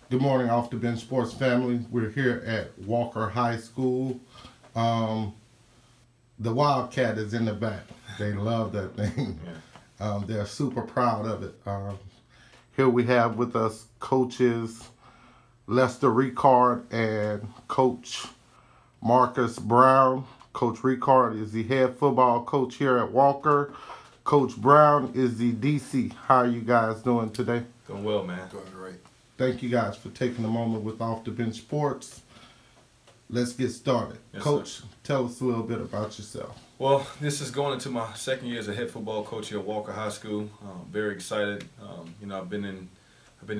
Good morning, Off the Bench Sports family. We're here at Walker High School. Um, the Wildcat is in the back. They love that thing. They're super proud of it. Here we have with us coaches Lester Ricard and Coach Marcus Brown. Coach Ricard is the head football coach here at Walker. Coach Brown is the DC. How are you guys doing today? Doing well, man. Doing great. Thank you guys for taking a moment with Off the Bench Sports. Let's get started. Yes, Coach, sir. tell us a little bit about yourself. Well, this is going into my second year as a head football coach here at Walker High School. Very excited. I've been in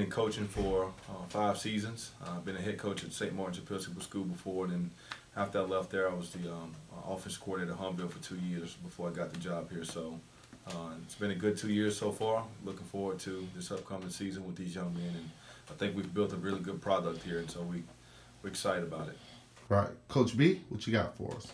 coaching for 5 seasons. I've been a head coach at St. Martin's Episcopal School before, and then after I left there, I was the offense coordinator at Humville for 2 years before I got the job here. So it's been a good 2 years so far. Looking forward to this upcoming season with these young men, and I think we've built a really good product here, and so we're excited about it. Right. Coach B, what you got for us?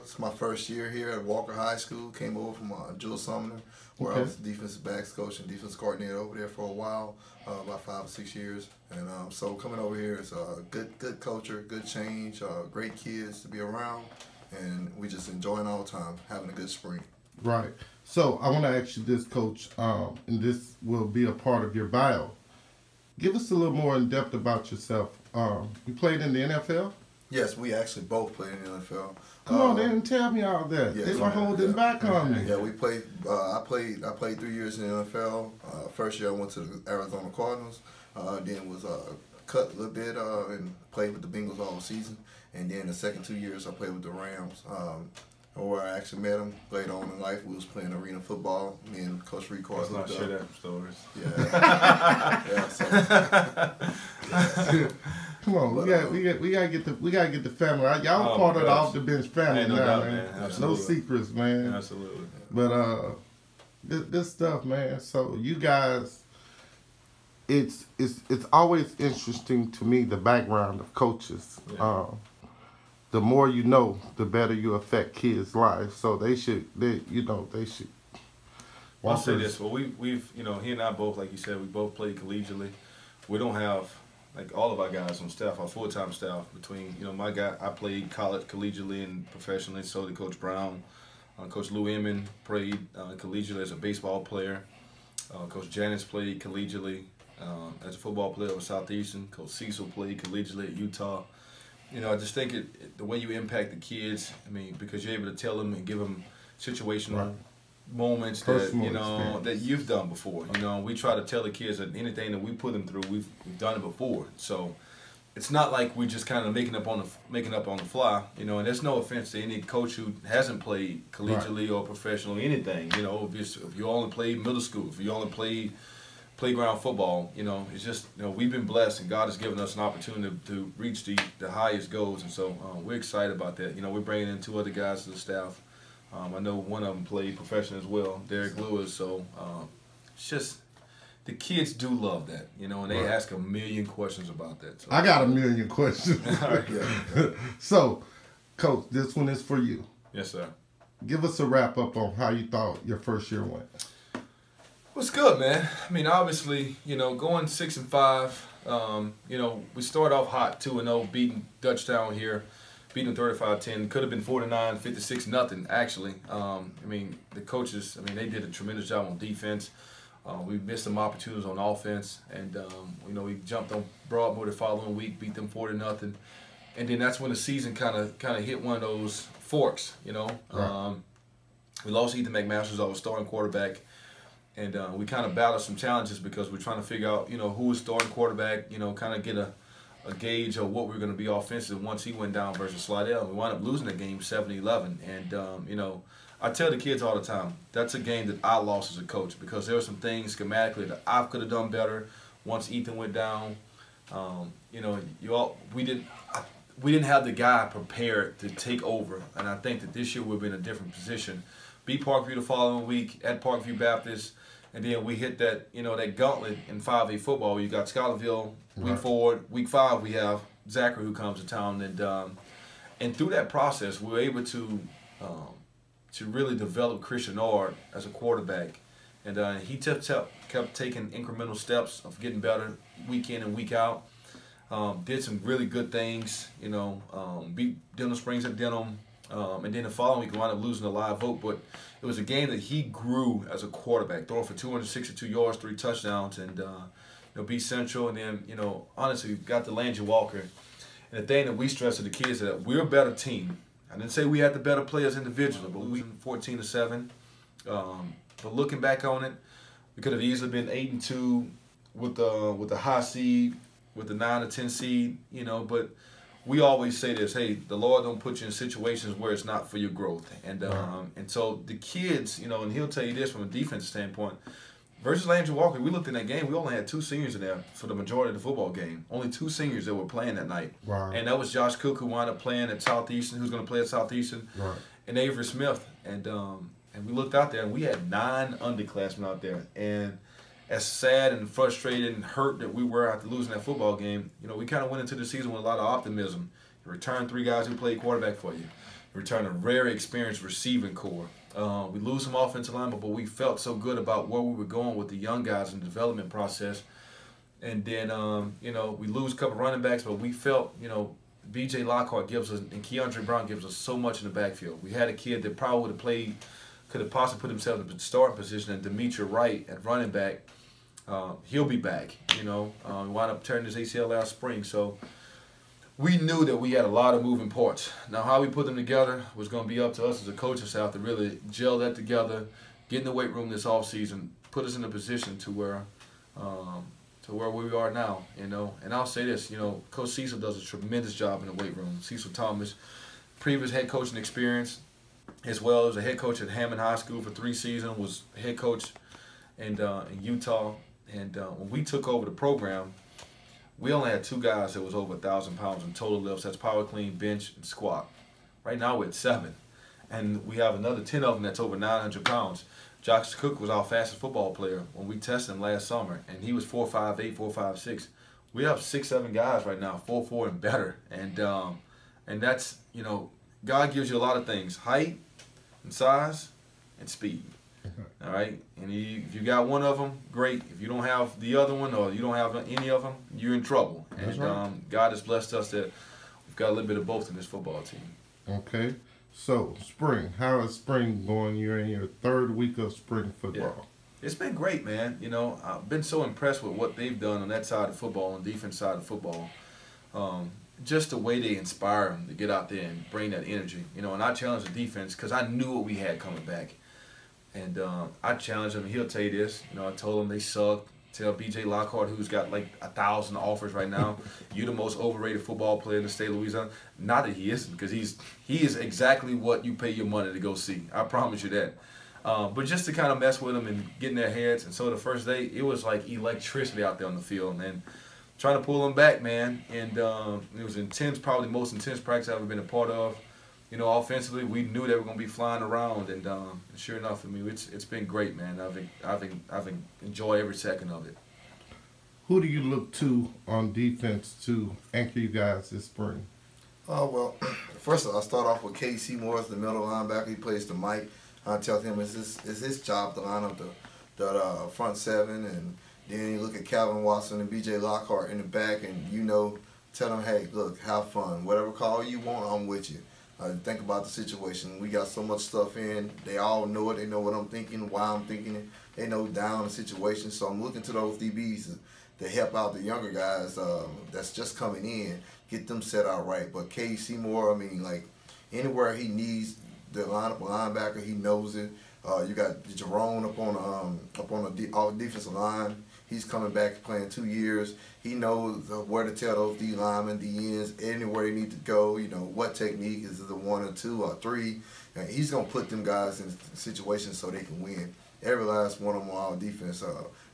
It's my first year here at Walker High School. Came over from Jules Sumner, where I was defensive backs coach and defense coordinator over there for a while, about 5 or 6 years. And so coming over here is a good culture, good change, great kids to be around, and we just enjoying all the time, having a good spring. Right. So I want to ask you this, Coach, and this will be a part of your bio. Give us a little more in depth about yourself. You played in the NFL? Yes, we actually both played in the NFL. Come on, they didn't tell me all that. Yes, They were holding back on me. Yeah, we played. I played 3 years in the NFL. First year I went to the Arizona Cardinals. Then was cut a little bit and played with the Bengals all season. And then the second 2 years I played with the Rams. Where I actually met him later on in life. We was playing arena football. Me and Coach Ricard. Let's not share that stories. Yeah. Come on, we gotta get the family. Y'all part of the Off the Bench family no now, doubt, man. man. No secrets, man. Absolutely. But this stuff, man. So you guys, it's always interesting to me the background of coaches. Yeah. The more you know, the better you affect kids' lives. So they should. I'll say this. Well, we've he and I both, like you said, we both played collegiately. We don't have, like, all of our guys on staff, our full-time staff, between, my guy, I played college collegiately and professionally, so did Coach Brown. Coach Lou Emmon played collegiately as a baseball player. Coach Janice played collegially as a football player with Southeastern. Coach Cecil played collegially at Utah. I just think the way you impact the kids, because you're able to tell them and give them situational moments that you've done before. We try to tell the kids that anything that we put them through, we've done it before. So it's not like we just kind of making up on the fly. And there's no offense to any coach who hasn't played collegiately or professionally anything. If you only played middle school, if you only played playground football, it's just, we've been blessed, and God has given us an opportunity to reach the highest goals, and so we're excited about that. We're bringing in 2 other guys to the staff. I know one of them played professional as well, Derek Lewis. So it's just, the kids do love that, and they ask a million questions about that. So. I got a million questions. So, Coach, this one is for you. Yes, sir. Give us a wrap up on how you thought your first year went. Well, it's good, man. Obviously, going 6-5, we started off hot 2-0, beating Dutchtown here, beating them 35-10. Could have been 4-9, 56-0, actually. The coaches, they did a tremendous job on defense. We missed some opportunities on offense, and, we jumped on Broadmoor the following week, beat them 4-0. And then that's when the season kind of hit one of those forks, Right. We lost Ethan McMasters, our starting quarterback. And we kind of battled some challenges because we're trying to figure out, who was starting quarterback, kind of get a gauge of what we were going to be offensive once he went down versus Slidell. We wound up losing the game 7-11. And, I tell the kids all the time, that's a game that I lost as a coach because there were some things schematically that I could have done better once Ethan went down. We didn't have the guy prepared to take over. And I think that this year we'll be in a different position. Beat Parkview the following week at Parkview Baptist. And then we hit that, that gauntlet in 5A football. You got Scholarville week 4. Week 5 we have Zachary who comes to town, and through that process we're able to really develop Christian Ard as a quarterback And he kept taking incremental steps of getting better week in and week out. Did some really good things, beat Denham Springs at Denham. And then the following week, we wound up losing a live vote. But it was a game that he grew as a quarterback, throwing for 262 yards, 3 touchdowns, and beat Central. And then, honestly, got to Landry Walker. And the thing that we stress to the kids is that we're a better team. I didn't say we had the better players individually, but we were 14-7. But looking back on it, we could have easily been 8-2 with the high seed, with the 9 or 10 seed, But we always say this: hey, the Lord don't put you in situations where it's not for your growth. And and so the kids, and he'll tell you this from a defense standpoint. Versus Landry Walker, we looked in that game, we only had 2 seniors in there for the majority of the football game. Only 2 seniors that were playing that night. Wow. And that was Josh Cook, who wound up playing at Southeastern, who's going to play at Southeastern, right, and Avery Smith. And we looked out there, and we had 9 underclassmen out there. And as sad and frustrated and hurt that we were after losing that football game, we kind of went into the season with a lot of optimism. You return 3 guys who played quarterback for you. You return a very experienced receiving core. We lose some offensive linemen, but we felt so good about where we were going with the young guys in the development process. And then, we lose a couple running backs, but we felt, B.J. Lockhart gives us, and Keandre Brown gives us so much in the backfield. We had a kid that probably would have played, could have possibly put himself in the starting position, and Demetri Wright at running back. He'll be back, wound up tearing his ACL last spring. So we knew that we had a lot of moving parts. Now, how we put them together was going to be up to us as a coaching staff to really gel that together, get in the weight room this offseason, put us in a position to where we are now, And I'll say this, Coach Cecil does a tremendous job in the weight room. Cecil Thomas, previous head coaching experience, as well as a head coach at Hammond High School for 3 seasons, was head coach in Utah. And when we took over the program, we only had 2 guys that was over 1,000 pounds in total lifts. That's power clean, bench, and squat. Right now we're at 7. And we have another 10 of them that's over 900 pounds. Josh Cook was our fastest football player when we tested him last summer. And he was 4'5'8", 4'5'6". We have 6, 7 guys right now, 4'4" and better. And that's, God gives you a lot of things: height and size and speed. All right, and if you got one of them, great. If you don't have the other one, or you don't have any of them, you're in trouble. And right. God has blessed us that we've got a little bit of both in this football team. Okay, so spring. How is spring going? You're in your 3rd week of spring football. Yeah. It's been great, man. I've been so impressed with what they've done on that side of football, on the defense side of football. Just the way they inspire them to get out there and bring that energy. And I challenged the defense because I knew what we had coming back. And I challenged him, and he'll tell you this. I told him they suck. Tell B.J. Lockhart, who's got like 1,000 offers right now, you're the most overrated football player in the state of Louisiana. Not that he isn't, because he is exactly what you pay your money to go see. I promise you that. But just to kind of mess with them and get in their heads. And so the first day, it was like electricity out there on the field, and trying to pull them back, man. And it was intense, probably the most intense practice I've ever been a part of. Offensively, we knew they were going to be flying around, and sure enough, it's been great, man. I've enjoyed every second of it. Who do you look to on defense to anchor you guys this spring? Well, first of all, I'll start off with K.C. Morris, the middle linebacker. He plays the Mike. I tell him it's his job to line up the front 7, and then you look at Calvin Watson and B.J. Lockhart in the back, and tell them, hey, look, have fun. Whatever call you want, I'm with you. Think about the situation. We got so much stuff in. They all know it. They know what I'm thinking, why I'm thinking it. They know down the situation. So I'm looking to those DBs to help out the younger guys that's just coming in, get them set out right. But K. Seymour, anywhere he needs the linebacker, he knows it. You got Jerome up on the defensive line. He's coming back playing 2 years. He knows where to tell those D linemen, D ends, anywhere they need to go. What technique is it, 1 or 2 or 3. And he's gonna put them guys in situations so they can win. Every last one of them on defense,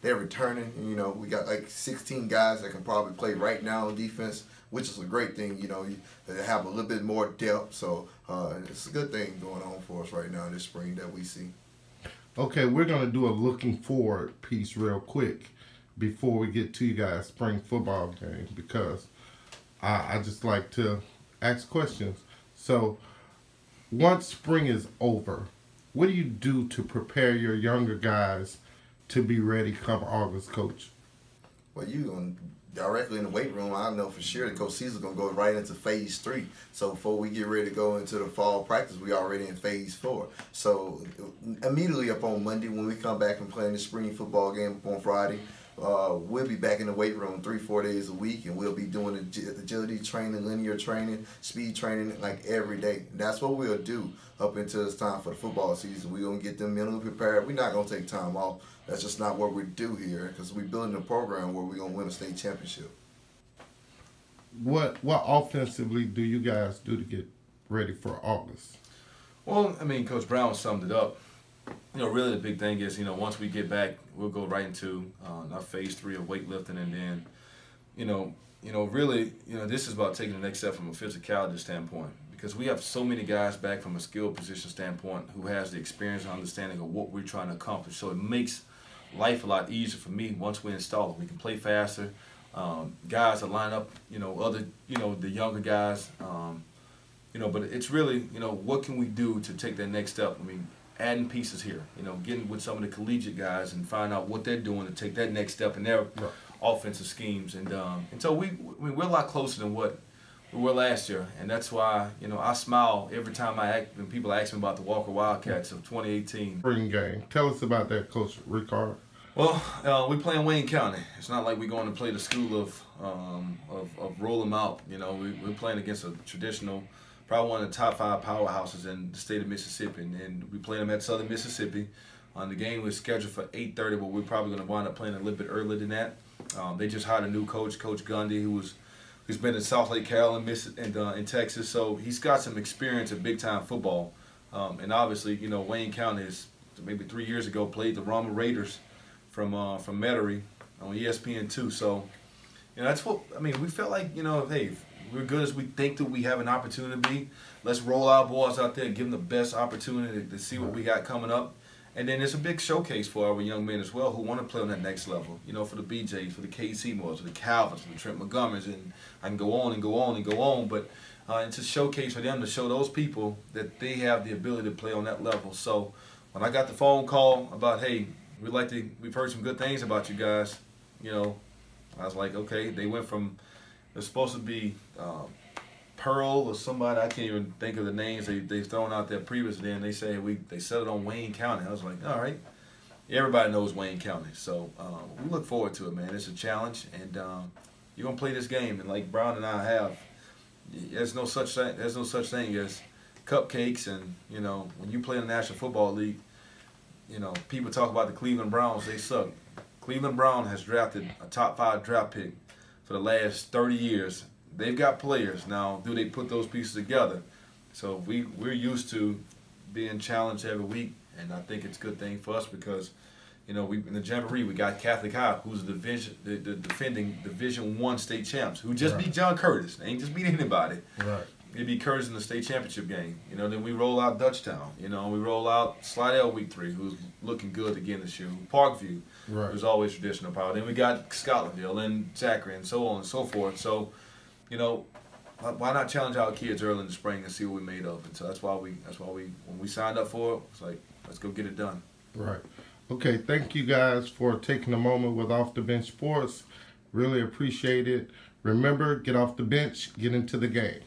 they're returning. We got like 16 guys that can probably play right now on defense, which is a great thing. They have a little bit more depth. So it's a good thing going on for us right now this spring that we see. Okay, we're gonna do a looking forward piece real quick before we get to you guys' spring football game, because I just like to ask questions. So once spring is over, what do you do to prepare your younger guys to be ready come August, Coach? Well, you going directly in the weight room. I know for sure that Coach Caesar's gonna go right into phase 3. So before we get ready to go into the fall practice, we already in phase 4. So immediately up on Monday when we come back and play in the spring football game on Friday, we'll be back in the weight room 3-4 days a week, and we'll be doing agility training, linear training, speed training like every day. And that's what we'll do up until it's time for the football season. We're gonna get them mentally prepared. We're not gonna take time off. That's just not what we do here, because we're building a program where we're gonna win a state championship. What offensively do you guys do to get ready for August? Well, I mean, Coach Brown summed it up. You know, really the big thing is, you know, once we get back, we'll go right into our phase 3 of weightlifting, and then, really, this is about taking the next step from a physicality standpoint, because we have so many guys back from a skill position standpoint who has the experience and understanding of what we're trying to accomplish. So it makes life a lot easier for me once we install it. We can play faster. Guys that line up, the younger guys, but it's really, what can we do to take that next step? I mean, adding pieces here, getting with some of the collegiate guys and find out what they're doing to take that next step in their offensive schemes. And so we're a lot closer than what we were last year. And that's why, I smile every time when people ask me about the Walker Wildcats of 2018. Spring game. Tell us about that, Coach Ricard. Well, we play in Wayne County. It's not like we're going to play the school of roll them out. We're playing against a traditional, probably one of the top 5 powerhouses in the state of Mississippi, and we play them at Southern Mississippi. The game was scheduled for 8:30, but we're probably going to wind up playing a little bit earlier than that. They just hired a new coach, Coach Gundy, who's been in South Lake Carroll and in Texas, so he's got some experience in big-time football. And obviously, Wayne County is maybe 3 years ago played the Rama Raiders from Metairie on ESPN2. So, that's what we felt like. Hey, we're good as we think that we have an opportunity to be. Let's roll our boys out there and give them the best opportunity to see what we got coming up. And then it's a big showcase for our young men as well who want to play on that next level. For the BJs, for the KC Moores, for the Calvins, for the Trent Montgomerys, and I can go on and go on and go on. But it's a showcase for them to show those people that they have the ability to play on that level. So when I got the phone call about, hey, we've heard some good things about you guys, I was like, okay. They went from, it was supposed to be Pearl or somebody, I can't even think of the names they've thrown out there previously, and they say they settled on Wayne County. I was like, all right. Everybody knows Wayne County, so we look forward to it, man. It's a challenge, and you're gonna play this game, and like Brown and I have, there's no such thing as cupcakes, and when you play in the National Football League, people talk about the Cleveland Browns, they suck. Cleveland Brown has drafted a top 5 draft pick for the last 30 years. They've got players. Now, do they put those pieces together? So we're used to being challenged every week, and I think it's a good thing for us because, in the Jamboree, we got Catholic High, who's the defending Division I state champs, who just beat John Curtis. They ain't just beat anybody. Right. They beat Curtis in the state championship game. Then we roll out Dutchtown. We roll out Slidell week 3, who's looking good again this year. Parkview, who's always traditional power. Then we got Scotlandville and Zachary and so on and so forth. So, why not challenge our kids early in the spring and see what we're made of? And so that's why we when we signed up for it, it's like, let's go get it done. Right. Okay, thank you guys for taking a moment with Off the Bench Sports. Really appreciate it. Remember, get off the bench, get into the game.